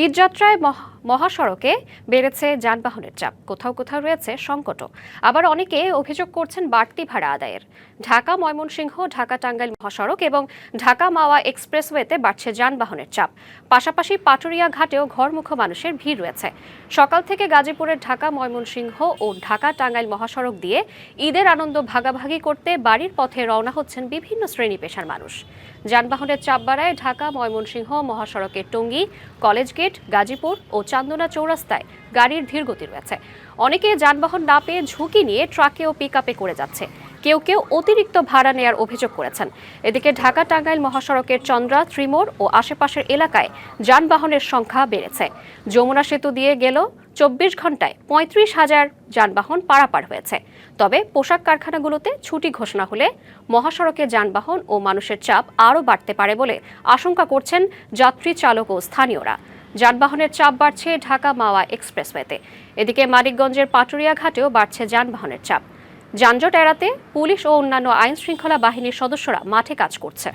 ঈদযাত্রায় মহাসড়কে বেড়েছে যানবাহনের চাপ, কোথাও কোথাও রয়েছে সংকটও। আবার অনেকে অভিযোগ করছেন বাড়তি ভাড়া আদায়ের। ঢাকা ময়মনসিংহ ঢাকা টাঙ্গাইল মহাসড়ক এবং ঢাকা মাওয়া এক্সপ্রেসওয়েতে বাড়ছে যানবাহনের চাপ। পাশাপাশি পাটুরিয়া ঘাটেও ঘরমুখো মানুষের ভিড় রয়েছে। সকাল থেকে গাজীপুরের ঢাকা ময়মনসিংহ ও ঢাকা টাঙ্গাইল মহাসড়ক দিয়ে ঈদের আনন্দ ভাগাভাগি করতে বাড়ির পথে রওনা হচ্ছেন বিভিন্ন শ্রেণী পেশার মানুষ। যানবাহনের চাপ বাড়ায় ঢাকা ময়মনসিংহ মহাসড়কের টঙ্গী, কলেজ গেট, গাজীপুর ও চান্দনা চৌরাস্তায় গাড়ির ধীরগতি রয়েছে। অনেকে যানবাহন না পেয়ে ঝুঁকি নিয়ে ট্রাকে ও পিকআপে করে যাচ্ছে। কেউ কেউ অতিরিক্ত ভাড়া নেয়ার অভিযোগ করেছেন। এদিকে ঢাকা টাঙ্গাইল মহাসড়কের চন্দ্রা, ত্রিমোড় ও আশেপাশের এলাকায় যানবাহনের সংখ্যা বেড়েছে। যমুনা সেতু দিয়ে গেল 24 ঘন্টায় 35,000 যানবাহন পারাপার হয়েছে। তবে পোশাক কারখানাগুলোতে ছুটি ঘোষণা হলে মহাসড়কে যানবাহন ও মানুষের চাপ আরও বাড়তে পারে বলে আশঙ্কা করছেন যাত্রী চালক ও স্থানীয়রা। যানবাহনের চাপ বাড়ছে ঢাকা মাওয়া এক্সপ্রেসওয়েতে। এদিকে মানিকগঞ্জের পাটুরিয়া ঘাটেও বাড়ছে যানবাহনের চাপ। যানজট এড়াতে পুলিশ ও অন্যান্য আইন শৃঙ্খলা বাহিনীর সদস্যরা মাঠে কাজ করছে।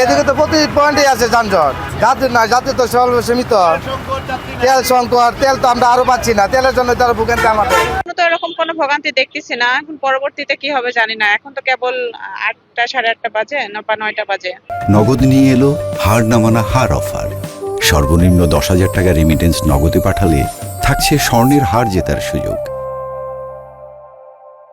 এদিকে তো প্রতি পয়েন্টে আছে যানজট, যাত্রী তো সীমিত, তেল সংকট, তেল তো আমরা আরো পাচ্ছি না, তেলের জন্য তারা ভোগান্তি আমাদের। তো এরকম কোনো ভোগান্তি দেখতেছি না। এখন পরবর্তীতে কি হবে জানি না। এখন তো কেবল 8টা, 8:30 বাজে না, 9টা বাজে। নগদ নিয়ে এলো হার না মানা হার অফার। সর্বনিম্ন 10,000 টাকা রেমিটেন্স নগদে পাঠালে থাকছে স্বর্ণের হার জেতার সুযোগ।